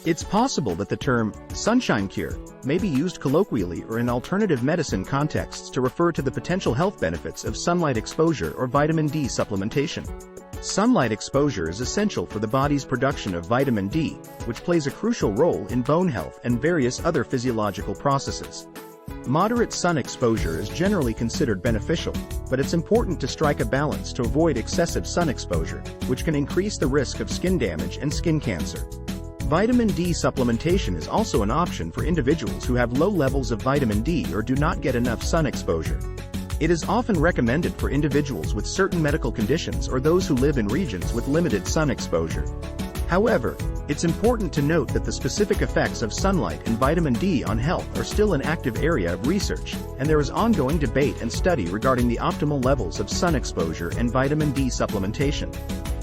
It's possible that the term sunshine cure may be used colloquially or in alternative medicine contexts to refer to the potential health benefits of sunlight exposure or vitamin D supplementation. Sunlight exposure is essential for the body's production of vitamin D, which plays a crucial role in bone health and various other physiological processes. Moderate sun exposure is generally considered beneficial, but it's important to strike a balance to avoid excessive sun exposure, which can increase the risk of skin damage and skin cancer. Vitamin D supplementation is also an option for individuals who have low levels of vitamin D or do not get enough sun exposure. It is often recommended for individuals with certain medical conditions or those who live in regions with limited sun exposure. However, it's important to note that the specific effects of sunlight and vitamin D on health are still an active area of research, and there is ongoing debate and study regarding the optimal levels of sun exposure and vitamin D supplementation.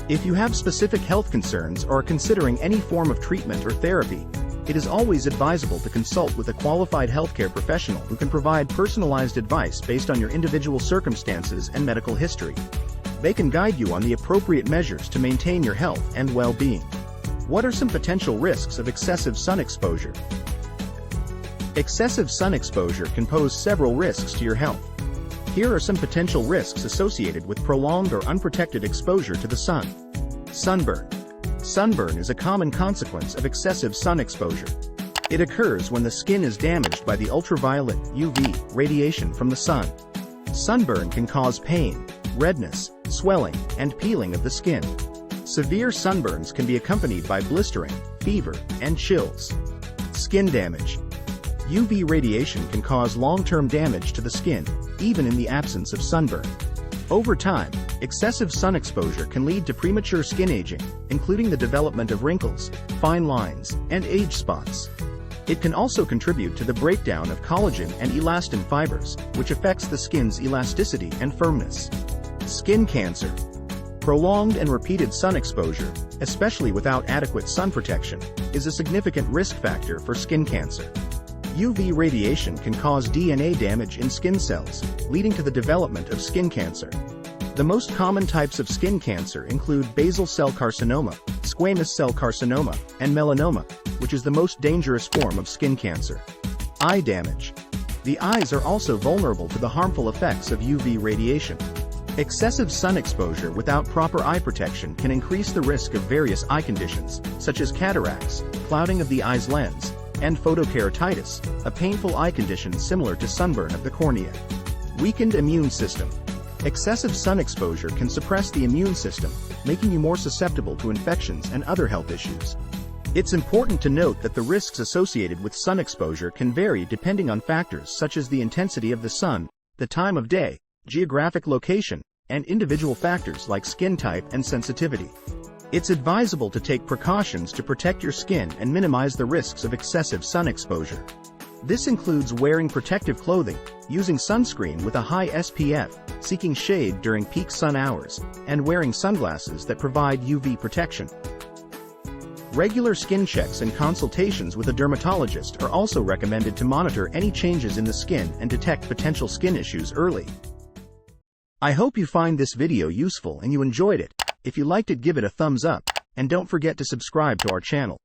If you have specific health concerns or are considering any form of treatment or therapy, it is always advisable to consult with a qualified healthcare professional who can provide personalized advice based on your individual circumstances and medical history. They can guide you on the appropriate measures to maintain your health and well-being. What are some potential risks of excessive sun exposure? Excessive sun exposure can pose several risks to your health. Here are some potential risks associated with prolonged or unprotected exposure to the sun. Sunburn. Sunburn is a common consequence of excessive sun exposure. It occurs when the skin is damaged by the ultraviolet (UV) radiation from the sun. Sunburn can cause pain, redness, swelling, and peeling of the skin. Severe sunburns can be accompanied by blistering, fever, and chills. Skin damage. UV radiation can cause long-term damage to the skin, even in the absence of sunburn. Over time, excessive sun exposure can lead to premature skin aging, including the development of wrinkles, fine lines, and age spots. It can also contribute to the breakdown of collagen and elastin fibers, which affects the skin's elasticity and firmness. Skin cancer. Prolonged and repeated sun exposure, especially without adequate sun protection, is a significant risk factor for skin cancer. UV radiation can cause DNA damage in skin cells, leading to the development of skin cancer. The most common types of skin cancer include basal cell carcinoma, squamous cell carcinoma, and melanoma, which is the most dangerous form of skin cancer. Eye damage. The eyes are also vulnerable to the harmful effects of UV radiation. Excessive sun exposure without proper eye protection can increase the risk of various eye conditions, such as cataracts, clouding of the eye's lens, and photokeratitis, a painful eye condition similar to sunburn of the cornea. Weakened immune system. Excessive sun exposure can suppress the immune system, making you more susceptible to infections and other health issues. It's important to note that the risks associated with sun exposure can vary depending on factors such as the intensity of the sun, the time of day, geographic location, and individual factors like skin type and sensitivity. It's advisable to take precautions to protect your skin and minimize the risks of excessive sun exposure. This includes wearing protective clothing, using sunscreen with a high SPF, seeking shade during peak sun hours, and wearing sunglasses that provide UV protection. Regular skin checks and consultations with a dermatologist are also recommended to monitor any changes in the skin and detect potential skin issues early. I hope you find this video useful and you enjoyed it. If you liked it, give it a thumbs up, and don't forget to subscribe to our channel.